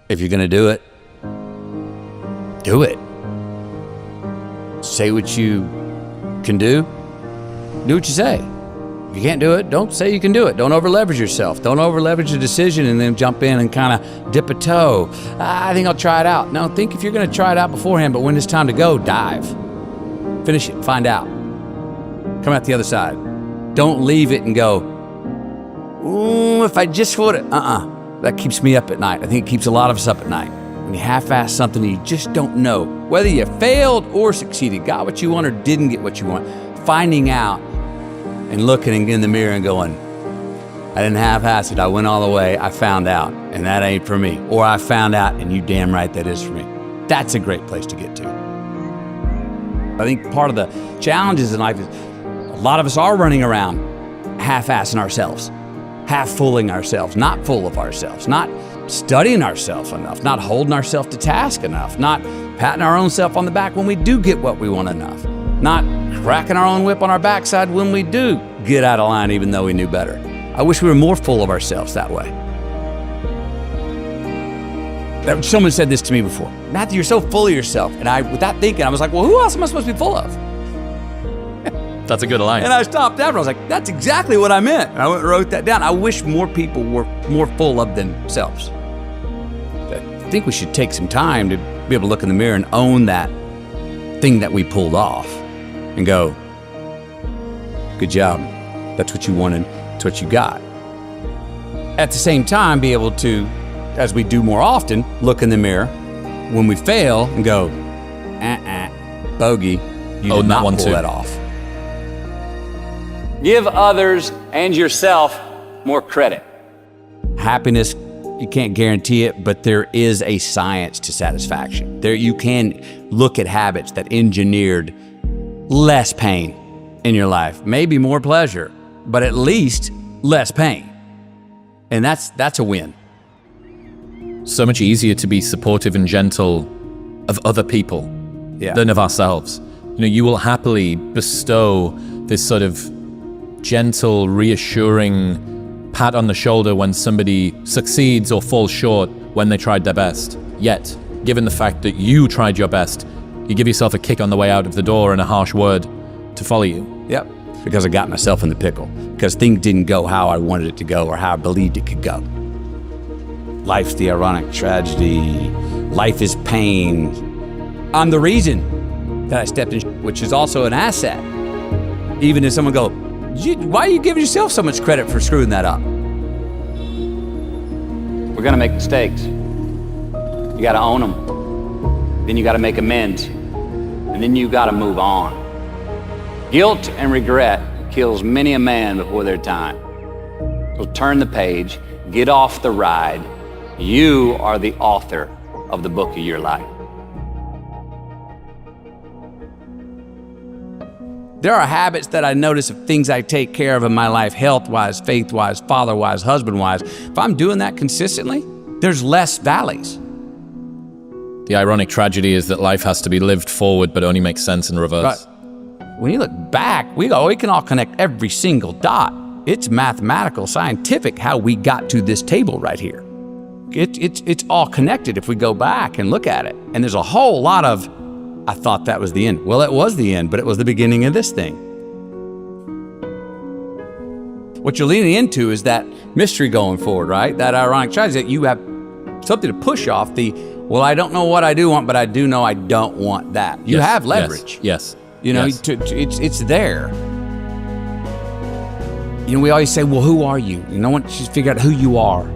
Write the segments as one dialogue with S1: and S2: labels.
S1: If you're going to do it, do it. Say what you can do. Do what you say. If you can't do it, don't say you can do it. Don't over-leverage yourself. Don't over-leverage a decision and then jump in and kind of dip a toe. I think I'll try it out. No, think if you're going to try it out beforehand, but when it's time to go, dive. Finish it. Find out. Come out the other side. Don't leave it and go, ooh, if I just would it. That keeps me up at night. I think it keeps a lot of us up at night. When you half-ass something and you just don't know whether you failed or succeeded, got what you want or didn't get what you want. Finding out and looking in the mirror and going, I didn't half-ass it. I went all the way. I found out, and that ain't for me. Or I found out, and you damn right that is for me. That's a great place to get to. I think part of the challenges in life is a lot of us are running around half-assing ourselves, half-fooling ourselves, not full of ourselves, not studying ourselves enough, not holding ourselves to task enough, not patting our own self on the back when we do get what we want enough, not cracking our own whip on our backside when we do get out of line even though we knew better. I wish we were more full of ourselves that way. Someone said this to me before, Matthew, you're so full of yourself. And without thinking, I was like, well, who else am I supposed to be full of?
S2: That's a good line.
S1: And I stopped after. I was like, that's exactly what I meant. And I went and wrote that down. I wish more people were more full of themselves. I think we should take some time to be able to look in the mirror and own that thing that we pulled off and go, good job. That's what you wanted. That's what you got. At the same time, be able to, as we do more often, look in the mirror when we fail and go, bogey, you did not pull that off. Give others and yourself more credit. Happiness, you can't guarantee it, but there is a science to satisfaction. There, you can look at habits that engineered less pain in your life, maybe more pleasure, but at least less pain. And that's a win.
S2: So much easier to be supportive and gentle of other people than of ourselves. You know, you will happily bestow this sort of gentle, reassuring pat on the shoulder when somebody succeeds or falls short when they tried their best. Yet, given the fact that you tried your best, you give yourself a kick on the way out of the door and a harsh word to follow you.
S1: Yep, because I got myself in the pickle. Because things didn't go how I wanted it to go or how I believed it could go. Life's the ironic tragedy. Life is pain. I'm the reason that I stepped in, which is also an asset. Even if someone go, why are you giving yourself so much credit for screwing that up? We're gonna make mistakes. You gotta own them. Then you gotta make amends. And then you gotta move on. Guilt and regret kills many a man before their time. So turn the page, get off the ride. You are the author of the book of your life. There are habits that I notice of things I take care of in my life, health-wise, faith-wise, father-wise, husband-wise. If I'm doing that consistently, there's less valleys.
S2: The ironic tragedy is that life has to be lived forward, but only makes sense in reverse.
S1: But when you look back, we can all connect every single dot. It's mathematical, scientific, how we got to this table right here. It's all connected if we go back and look at it. And there's a whole lot of, I thought that was the end. Well, it was the end, but it was the beginning of this thing. What you're leaning into is that mystery going forward, right? That ironic tragedy, that you have something to push off the, well, I don't know what I do want, but I do know I don't want that. You have leverage.
S2: Yes.
S1: You know, it's there. You know, we always say, well, who are you? You know, once you figure out who you are.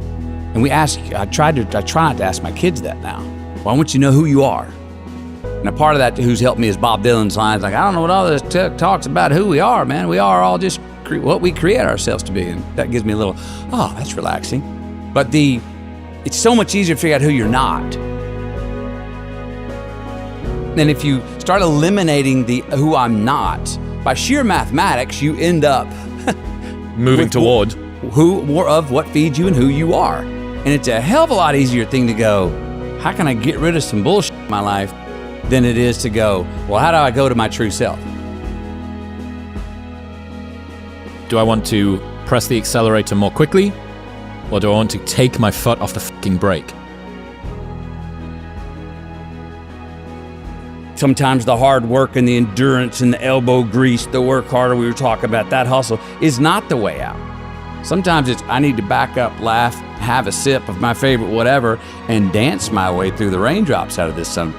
S1: And I try not to ask my kids that now. Well, I want you to know who you are. And a part of that who's helped me is Bob Dylan's lines like, I don't know what all this talks about who we are, man. We are all just what we create ourselves to be. And that gives me a little, oh, that's relaxing. But it's so much easier to figure out who you're not. And if you start eliminating the who I'm not, by sheer mathematics, you end up
S2: moving toward
S1: more of what feeds you and who you are. And it's a hell of a lot easier thing to go, how can I get rid of some bullshit in my life, than it is to go, well, how do I go to my true self?
S2: Do I want to press the accelerator more quickly, or do I want to take my foot off the fucking brake?
S1: Sometimes the hard work and the endurance and the elbow grease, the work harder we were talking about, that hustle is not the way out. Sometimes it's I need to back up, laugh, have a sip of my favorite whatever, and dance my way through the raindrops out of this sun.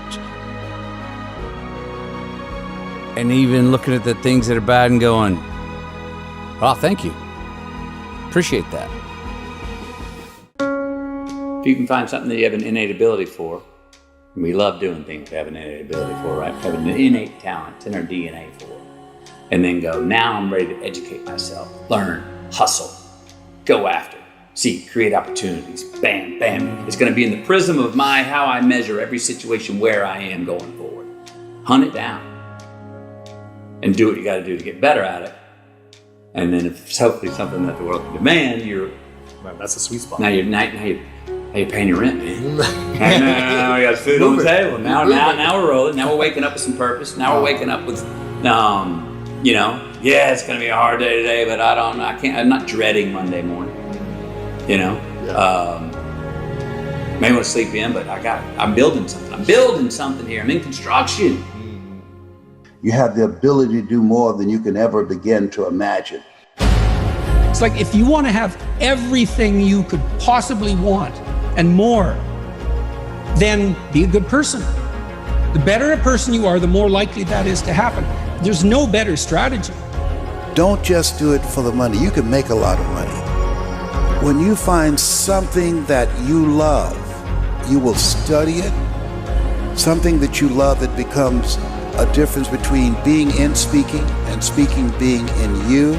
S1: And even looking at the things that are bad and going, oh, thank you. Appreciate that. If you can find something that you have an innate ability for, and we love doing things we have an innate ability for, right? Have an innate talent, it's in our DNA for. And then go, now I'm ready to educate myself, learn, hustle, go after, seek, create opportunities, bam, bam. It's gonna be in the prism of how I measure every situation where I am going forward. Hunt it down and do what you gotta do to get better at it. And then if it's hopefully something that the world can demand,
S3: Man, that's a sweet spot.
S1: Now you're paying your rent, man. Now we got food on the table. Now we're rolling. Now we're waking up with some purpose. Now we're waking up with, yeah, it's gonna be a hard day today, but I'm not dreading Monday morning. Maybe I want to sleep in, but I'm building something. I'm building something here. I'm in construction.
S4: You have the ability to do more than you can ever begin to imagine.
S5: It's like if you want to have everything you could possibly want and more, then be a good person. The better a person you are, the more likely that is to happen. There's no better strategy.
S4: Don't just do it for the money. You can make a lot of money. When you find something that you love, you will study it. Something that you love that becomes a difference between being in speaking and speaking being in you,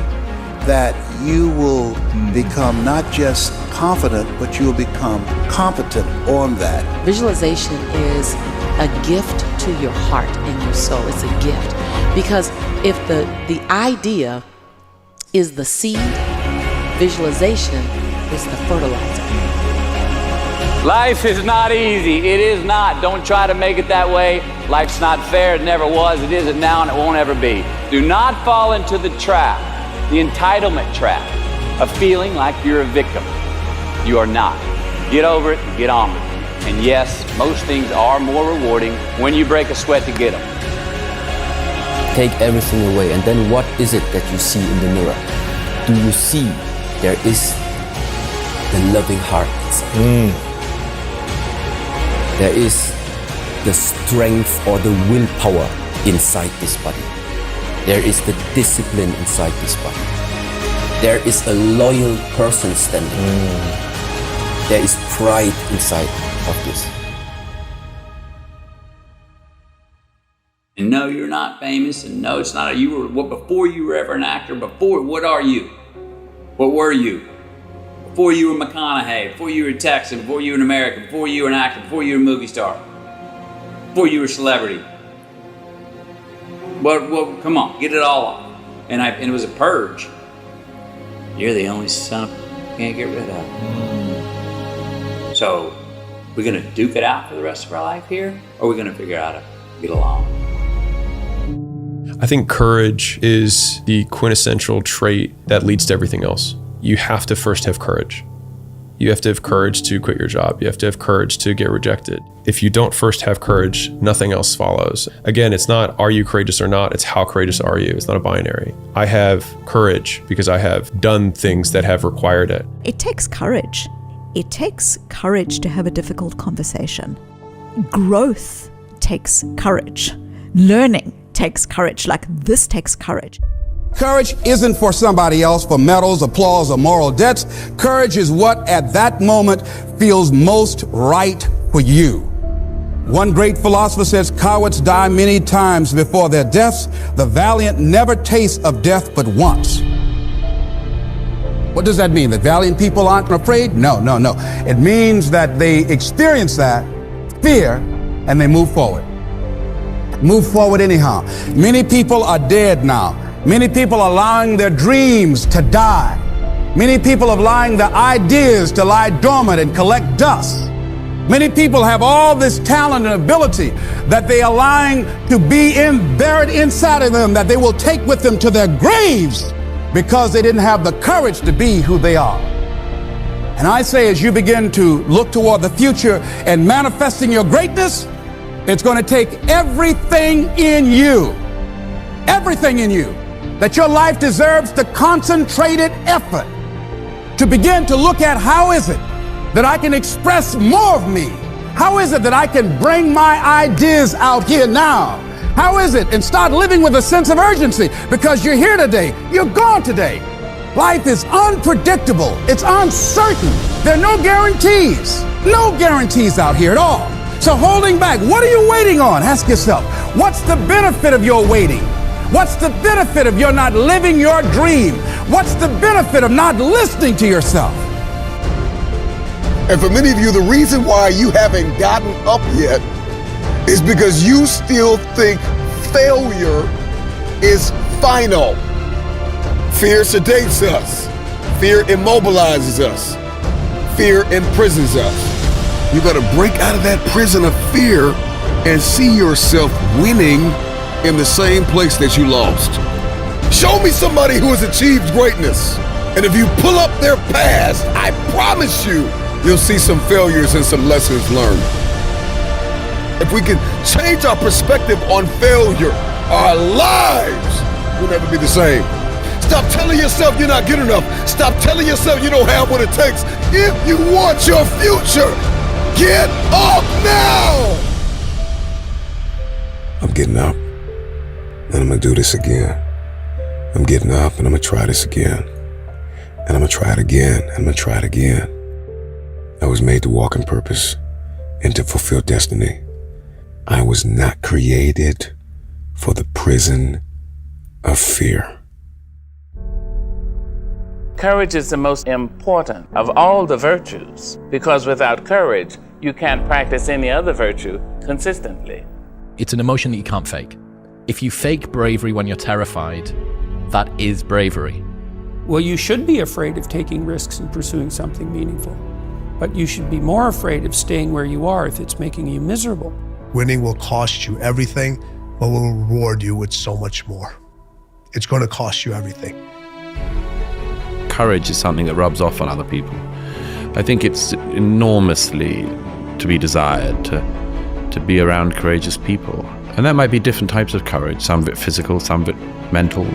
S4: that you will become not just confident, but you will become competent on that.
S6: Visualization is a gift to your heart and your soul. It's a gift. Because if the idea is the seed, visualization is the fertilizer.
S1: Life is not easy. It is not. Don't try to make it that way. Life's not fair. It never was. It isn't now, and it won't ever be. Do not fall into the trap, the entitlement trap, of feeling like you're a victim. You are not. Get over it and get on with it. And yes, most things are more rewarding when you break a sweat to get them.
S7: Take everything away, and then what is it that you see in the mirror? Do you see there is the loving heart inside? There is the strength or the willpower inside this body. There is the discipline inside this body. There is a loyal person standing. There is pride inside of this.
S1: And no, you're not famous, and no, it's not. Before you were ever an actor, what are you? What were you? Before you were McConaughey, before you were a Texan, before you were an American, before you were an actor, before you were a movie star, before you were a celebrity. Well, come on, get it all off. And it was a purge. You're the only son of you can't get rid of. So, we're gonna duke it out for the rest of our life here, or we're gonna figure out how to get along?
S3: I think courage is the quintessential trait that leads to everything else. You have to first have courage. You have to have courage to quit your job. You have to have courage to get rejected. If you don't first have courage, nothing else follows. Again, it's not are you courageous or not, it's how courageous are you. It's not a binary. I have courage because I have done things that have required it.
S8: It takes courage. It takes courage to have a difficult conversation. Growth takes courage. Learning takes courage. Like this takes courage.
S9: Courage isn't for somebody else, for medals, applause, or moral debts. Courage is what at that moment feels most right for you. One great philosopher says, cowards die many times before their deaths. The valiant never taste of death but once. What does that mean? That valiant people aren't afraid? No. It means that they experience that fear and they move forward. Move forward anyhow. Many people are dead now. Many people are allowing their dreams to die. Many people are allowing their ideas to lie dormant and collect dust. Many people have all this talent and ability that they are allowing to be buried inside of them, that they will take with them to their graves because they didn't have the courage to be who they are. And I say, as you begin to look toward the future and manifesting your greatness, It's going to take everything in you that your life deserves, the concentrated effort to begin to look at how is it that I can express more of me? How is it that I can bring my ideas out here now? How is it? And start living with a sense of urgency, because you're here today, you're gone today. Life is unpredictable. It's uncertain. There are no guarantees out here at all. So holding back, what are you waiting on? Ask yourself, what's the benefit of your waiting? What's the benefit of your not living your dream? What's the benefit of not listening to yourself?
S10: And for many of you, the reason why you haven't gotten up yet is because you still think failure is final. Fear sedates us. Fear immobilizes us. Fear imprisons us. You gotta break out of that prison of fear and see yourself winning in the same place that you lost. Show me somebody who has achieved greatness. And if you pull up their past, I promise you'll see some failures and some lessons learned. If we can change our perspective on failure, our lives will never be the same. Stop telling yourself you're not good enough. Stop telling yourself you don't have what it takes. If you want your future, get up now!
S11: I'm getting up, and I'm gonna do this again. I'm getting up, and I'm gonna try this again. And I'm gonna try it again, and I'm gonna try it again. I was made to walk in purpose and to fulfill destiny. I was not created for the prison of fear.
S12: Courage is the most important of all the virtues, because without courage, you can't practice any other virtue consistently.
S2: It's an emotion that you can't fake. If you fake bravery when you're terrified, that is bravery.
S5: Well, you should be afraid of taking risks and pursuing something meaningful. But you should be more afraid of staying where you are if it's making you miserable.
S13: Winning will cost you everything, but will reward you with so much more. It's going to cost you everything.
S14: Courage is something that rubs off on other people. I think it's enormously to be desired to be around courageous people. And that might be different types of courage, some of it physical, some of it mental.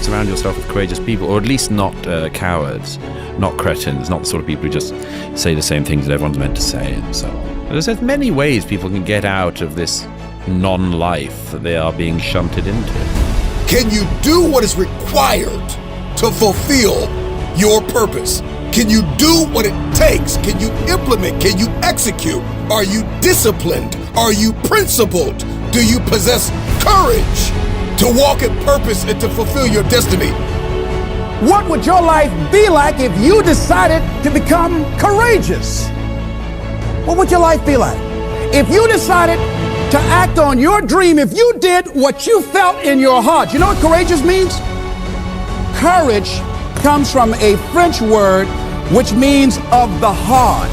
S14: Surround yourself with courageous people, or at least not cowards, not cretins, not the sort of people who just say the same things that everyone's meant to say and so on. There's many ways people can get out of this non-life that they are being shunted into.
S10: Can you do what is required to fulfill your purpose? Can you do what it takes? Can you implement? Can you execute? Are you disciplined? Are you principled? Do you possess courage to walk in purpose and to fulfill your destiny?
S9: What would your life be like if you decided to become courageous? What would your life be like? If you decided to act on your dream, if you did what you felt in your heart. You know what courageous means? Courage comes from a French word which means of the heart.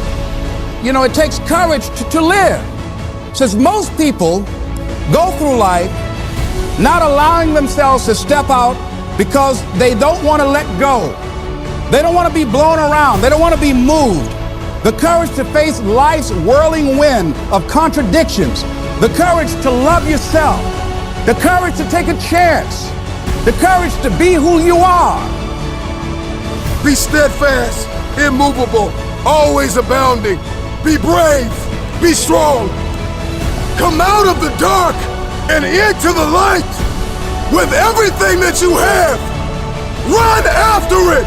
S9: You know, it takes courage to live. Since most people go through life not allowing themselves to step out because they don't want to let go. They don't want to be blown around. They don't want to be moved. The courage to face life's whirling wind of contradictions. The courage to love yourself. The courage to take a chance. The courage to be who you are.
S10: Be steadfast, immovable, always abounding. Be brave, be strong. Come out of the dark and into the light with everything that you have. Run after it.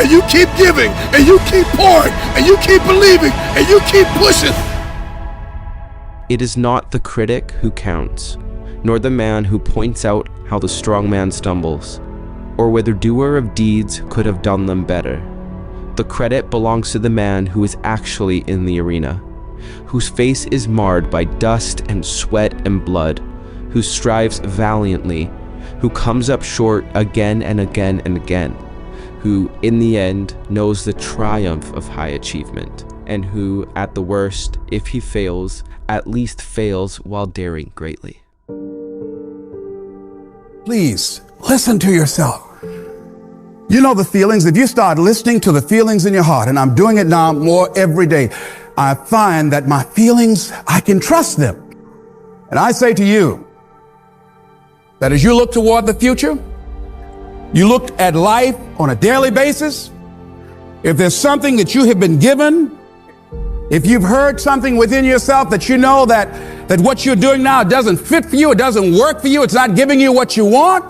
S10: And you keep giving, and you keep pouring, and you keep believing, and you keep pushing.
S15: It is not the critic who counts, nor the man who points out how the strong man stumbles, or whether doer of deeds could have done them better. The credit belongs to the man who is actually in the arena, whose face is marred by dust and sweat and blood, who strives valiantly, who comes up short again and again and again, who, in the end, knows the triumph of high achievement, and who, at the worst, if he fails, at least fails while daring greatly.
S9: Please, listen to yourself. You know the feelings. If you start listening to the feelings in your heart, and I'm doing it now more every day, I find that my feelings, I can trust them. And I say to you that as you look toward the future, you look at life on a daily basis, if there's something that you have been given, if you've heard something within yourself that you know that what you're doing now doesn't fit for you, it doesn't work for you, it's not giving you what you want,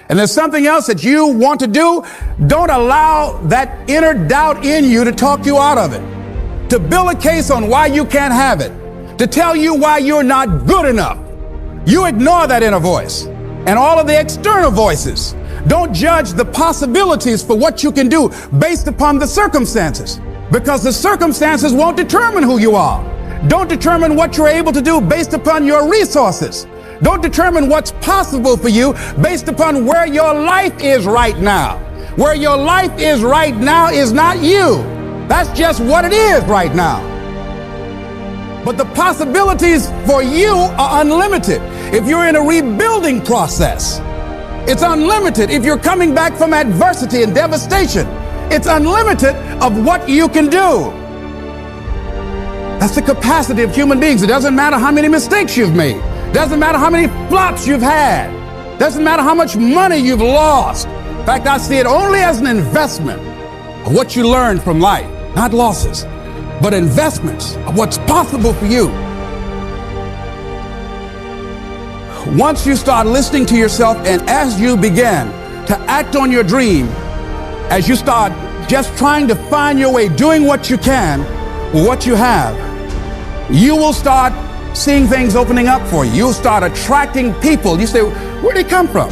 S9: and there's something else that you want to do, don't allow that inner doubt in you to talk you out of it, to build a case on why you can't have it, to tell you why you're not good enough. You ignore that inner voice and all of the external voices. Don't judge the possibilities for what you can do based upon the circumstances, because the circumstances won't determine who you are. Don't determine what you're able to do based upon your resources. Don't determine what's possible for you based upon where your life is right now. Where your life is right now is not you. That's just what it is right now. But the possibilities for you are unlimited. If you're in a rebuilding process, it's unlimited. If you're coming back from adversity and devastation, it's unlimited of what you can do. That's the capacity of human beings. It doesn't matter how many mistakes you've made. Doesn't matter how many flops you've had. Doesn't matter how much money you've lost. In fact, I see it only as an investment of what you learned from life, not losses, but investments of what's possible for you. Once you start listening to yourself, and as you begin to act on your dream, as you start just trying to find your way, doing what you can with what you have, you will start seeing things opening up for you. You'll start attracting people. You say, where'd they come from?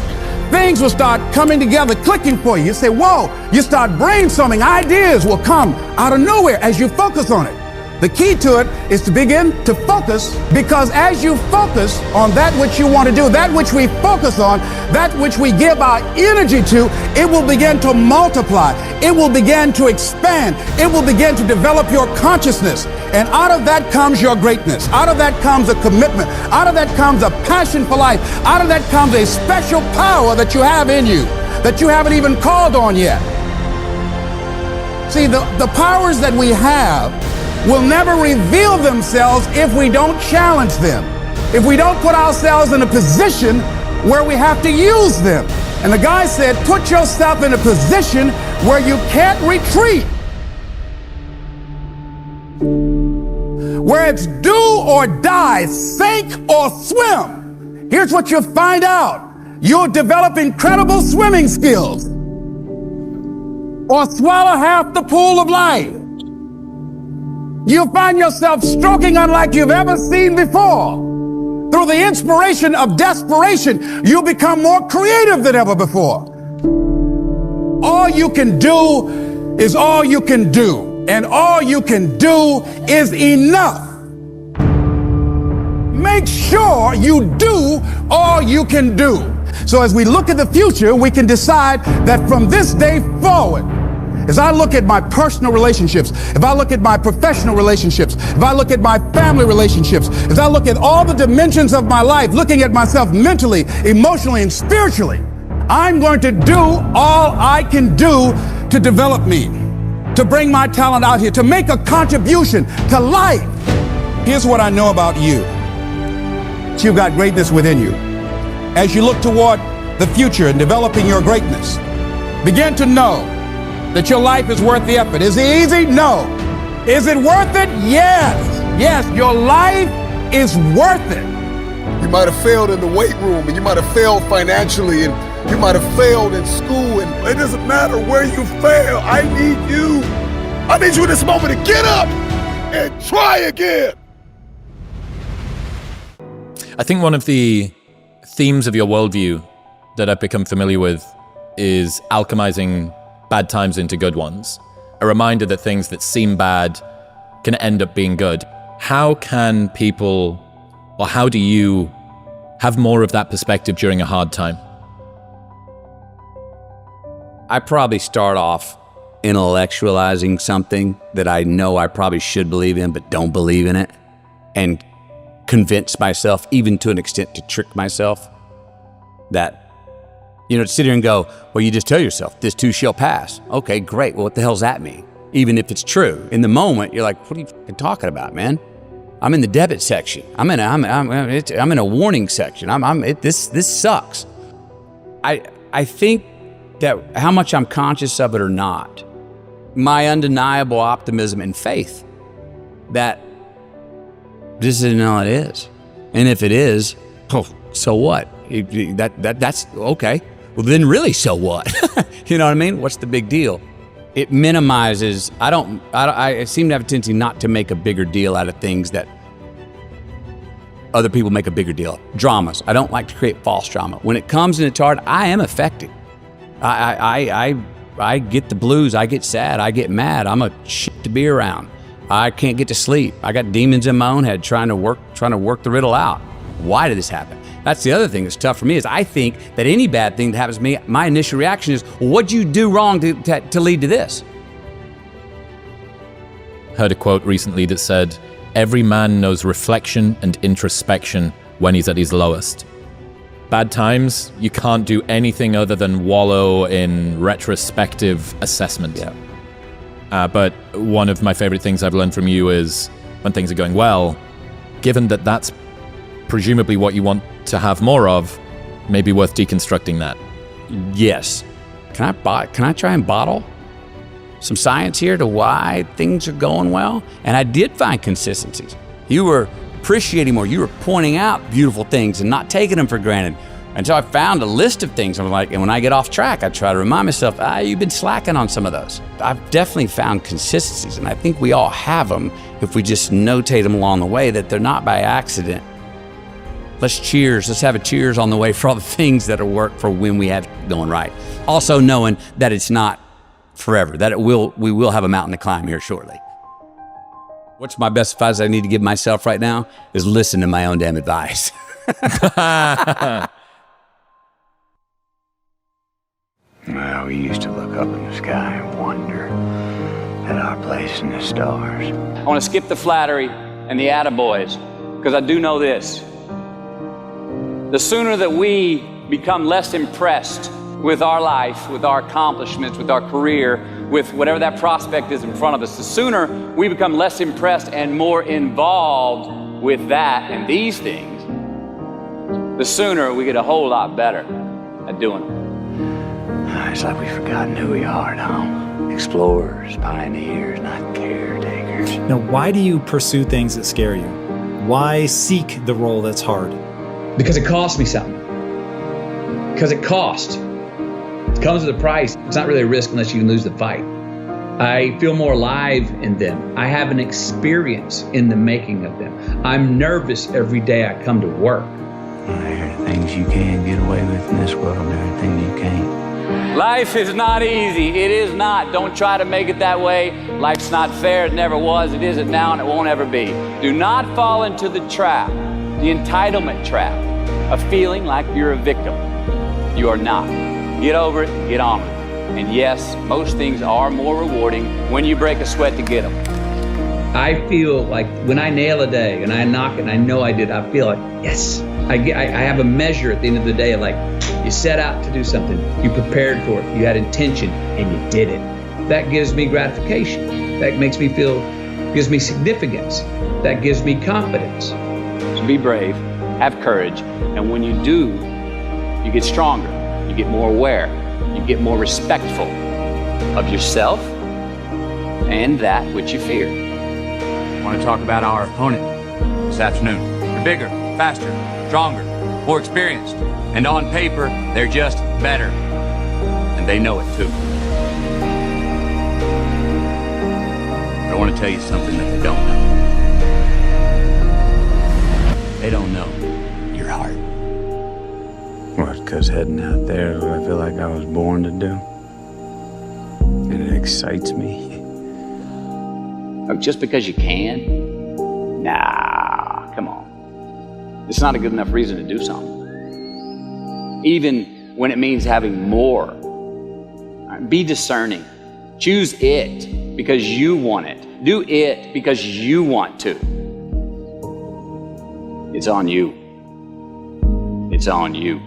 S9: Things will start coming together, clicking for you. You say, whoa, you start brainstorming. Ideas will come out of nowhere as you focus on it. The key to it is to begin to focus, because as you focus on that which you want to do, that which we focus on, that which we give our energy to, it will begin to multiply. It will begin to expand. It will begin to develop your consciousness. And out of that comes your greatness. Out of that comes a commitment. Out of that comes a passion for life. Out of that comes a special power that you have in you that you haven't even called on yet. See, the powers that we have will never reveal themselves if we don't challenge them, if we don't put ourselves in a position where we have to use them. And the guy said, put yourself in a position where you can't retreat, where it's do or die, sink or swim. Here's what you'll find out. You'll develop incredible swimming skills, or swallow half the pool of life. You'll find yourself stroking unlike you've ever seen before. Through the inspiration of desperation, you'll become more creative than ever before. All you can do is all you can do, and all you can do is enough. Make sure you do all you can do. So as we look at the future, we can decide that from this day forward, as I look at my personal relationships, if I look at my professional relationships, if I look at my family relationships, as I look at all the dimensions of my life, looking at myself mentally, emotionally, and spiritually, I'm going to do all I can do to develop me, to bring my talent out here, to make a contribution to life. Here's what I know about you. You've got greatness within you. As you look toward the future and developing your greatness, begin to know that your life is worth the effort. Is it easy? No. Is it worth it? Yes. Yes, your life is worth it.
S10: You might have failed in the weight room, and you might have failed financially, and you might have failed in school, and it doesn't matter where you fail. I need you. I need you in this moment to get up and try again.
S2: I think one of the themes of your worldview that I've become familiar with is alchemizing bad times into good ones. A reminder that things that seem bad can end up being good. How can people, or how do you have more of that perspective during a hard time?
S1: I probably start off intellectualizing something that I know I probably should believe in but don't believe in it, and convince myself, even to an extent to trick myself, that, to sit here and go, well, you just tell yourself, this too shall pass. Okay, great. Well, what the hell does that mean? even if it's true. In the moment, you're like, what are you fucking talking about, man? I'm in the debit section. I'm in a warning section. This sucks. I think that how much I'm conscious of it or not, my undeniable optimism and faith that this isn't all it is. And if it is, oh, so what? That's okay. Well, then really, so what? You know what I mean? What's the big deal? It minimizes. I seem to have a tendency not to make a bigger deal out of things that other people make a bigger deal. Dramas. I don't like to create false drama. When it comes and it's hard, I am affected. I get the blues. I get sad. I get mad. I'm a shit to be around. I can't get to sleep. I got demons in my own head trying to work the riddle out. Why did this happen? That's the other thing that's tough for me is I think that any bad thing that happens to me, my initial reaction is, well, what'd you do wrong to lead to this?
S2: Heard a quote recently that said, every man knows reflection and introspection when he's at his lowest. Bad times, you can't do anything other than wallow in retrospective assessment. Yeah. But one of my favorite things I've learned from you is when things are going well, given that that's presumably what you want to have more of, maybe worth deconstructing that.
S1: Yes. Can I try and bottle some science here to why things are going well? And I did find consistencies. You were appreciating more. You were pointing out beautiful things and not taking them for granted. And so I found a list of things. I'm like, and when I get off track, I try to remind myself, you've been slacking on some of those. I've definitely found consistencies, and I think we all have them if we just notate them along the way, that they're not by accident. Let's cheers. Let's have a cheers on the way for all the things that will work for when we have it going right. Also knowing that it's not forever, that we will have a mountain to climb here shortly. What's my best advice I need to give myself right now is listen to my own damn advice.
S16: Well, we used to look up in the sky and wonder at our place in the stars.
S1: I want to skip the flattery and the attaboys, because I do know this. The sooner that we become less impressed with our life, with our accomplishments, with our career, with whatever that prospect is in front of us, the sooner we become less impressed and more involved with that and these things, the sooner we get a whole lot better at doing them.
S16: It's like we've forgotten who we are now. Explorers, pioneers, not caretakers.
S17: Now, why do you pursue things that scare you? Why seek the role that's hard?
S1: Because it costs me something. Because it costs. It comes with a price. It's not really a risk unless you can lose the fight. I feel more alive in them. I have an experience in the making of them. I'm nervous every day I come to work.
S16: There are things you can get away with in this world. There are things you can't.
S1: Life is not easy. It is not. Don't try to make it that way. Life's not fair. It never was. It isn't now, and it won't ever be. Do not fall into the trap, the entitlement trap, of feeling like you're a victim. You are not. Get over it. Get on with it. And yes, most things are more rewarding when you break a sweat to get them. I feel like when I nail a day and I knock it and I know I did, I feel like, yes. I have a measure at the end of the day of like, you set out to do something, you prepared for it, you had intention, and you did it. That gives me gratification. That makes me feel, gives me significance. That gives me confidence. So be brave, have courage, and when you do, you get stronger, you get more aware, you get more respectful of yourself and that which you fear. I want to talk about our opponent this afternoon. They're bigger, faster, stronger, more experienced, and on paper, they're just better. And they know it too. But I want to tell you something that they don't know. They don't know your heart.
S16: What, because heading out there is what I feel like I was born to do? And it excites me.
S1: Just because you can? Nah, come on. It's not a good enough reason to do something. Even when it means having more. Be discerning. Choose it because you want it. Do it because you want to. It's on you. It's on you.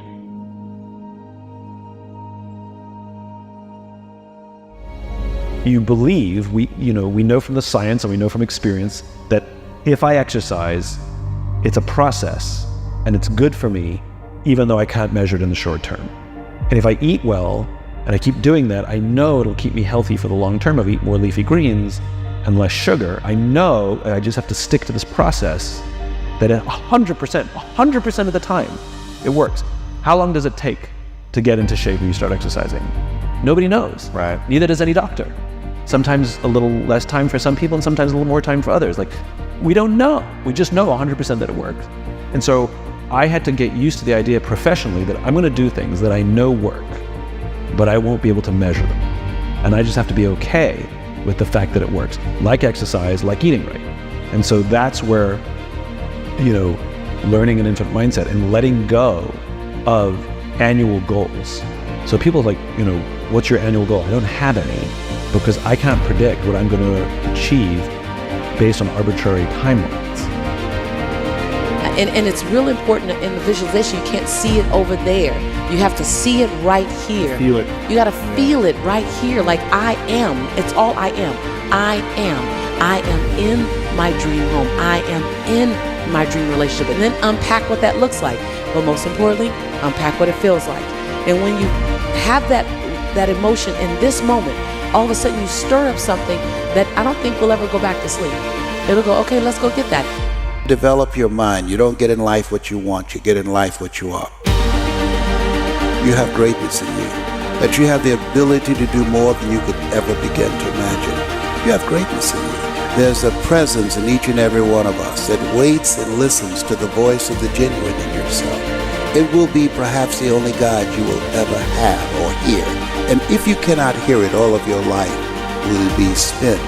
S18: you believe, we know from the science and we know from experience that if I exercise, it's a process and it's good for me, even though I can't measure it in the short term. And if I eat well and I keep doing that, I know it'll keep me healthy for the long term. I'll eat more leafy greens and less sugar. I know I just have to stick to this process that 100% of the time, it works. How long does it take to get into shape when you start exercising? Nobody knows.
S17: Right.
S18: Neither does any doctor. Sometimes a little less time for some people and sometimes a little more time for others. Like, we don't know. We just know 100% that it works. And so I had to get used to the idea professionally that I'm gonna do things that I know work, but I won't be able to measure them. And I just have to be okay with the fact that it works, like exercise, like eating right. And so that's where, learning an infinite mindset and letting go of annual goals. So people are like, what's your annual goal? I don't have any, because I can't predict what I'm going to achieve based on arbitrary timelines.
S6: And it's real important in the visualization. You can't see it over there. You have to see it right here.
S18: Feel it.
S6: You got to feel it right here. Like I am. It's all I am. I am. I am in my dream home. I am in my dream relationship. And then unpack what that looks like. But most importantly, unpack what it feels like. And when you have that emotion in this moment, all of a sudden you stir up something that I don't think will ever go back to sleep. It'll go, okay, let's go get that.
S4: Develop your mind. You don't get in life what you want, you get in life what you are. You have greatness in you, that you have the ability to do more than you could ever begin to imagine. You have greatness in you. There's a presence in each and every one of us that waits and listens to the voice of the genuine in yourself. It will be perhaps the only God you will ever have or hear. And if you cannot hear it, all of your life will be spent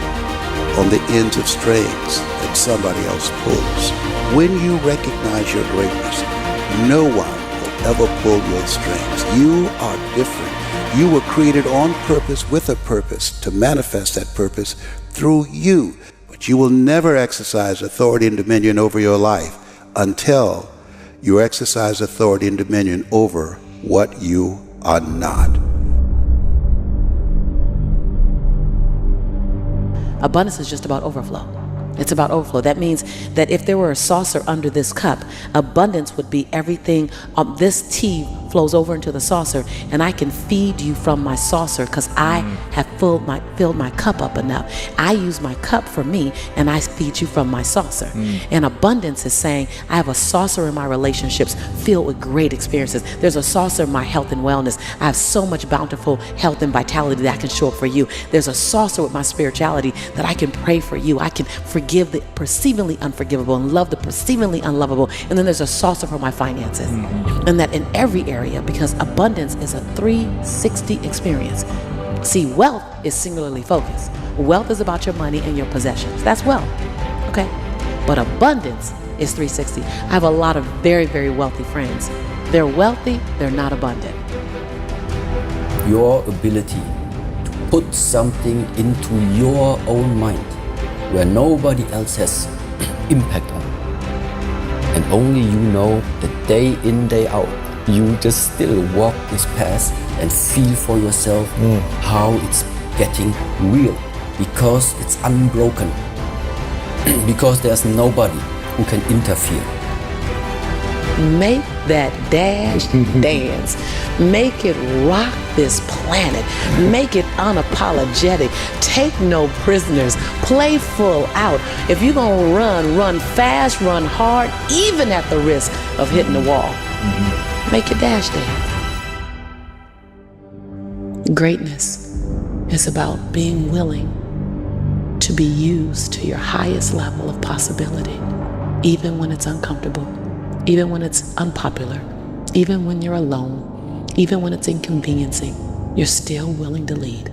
S4: on the ends of strings that somebody else pulls. When you recognize your greatness, no one will ever pull your strings. You are different. You were created on purpose with a purpose to manifest that purpose through you. But you will never exercise authority and dominion over your life until you exercise authority and dominion over what you are not.
S6: Abundance is just about overflow. It's about overflow. That means that if there were a saucer under this cup, abundance would be everything. This tea flows over into the saucer, and I can feed you from my saucer because I have filled my cup up enough. I use my cup for me, and I feed you from my saucer. And abundance is saying, I have a saucer in my relationships filled with great experiences. There's a saucer in my health and wellness. I have so much bountiful health and vitality that I can show up for you. There's a saucer with my spirituality that I can pray for you. I can forgive the perceivingly unforgivable and love the perceivingly unlovable. And then there's a saucer for my finances. And that in every area, because abundance is a 360 experience. See, wealth is singularly focused. Wealth is about your money and your possessions. That's wealth. Okay? But abundance is 360. I have a lot of very, very wealthy friends. They're wealthy, they're not abundant.
S7: Your ability to put something into your own mind where nobody else has impact on. And only you know that day in, day out, you just still walk this path and feel for yourself how it's getting real, because it's unbroken, because there's nobody who can interfere.
S6: Make that dash dance. Make it rock this planet. Make it unapologetic. Take no prisoners. Play full out. If you're gonna run fast, run hard, even at the risk of hitting the wall. Make your dash dance. Greatness is about being willing to be used to your highest level of possibility, even when it's uncomfortable. Even when it's unpopular, even when you're alone, even when it's inconveniencing, you're still willing to lead.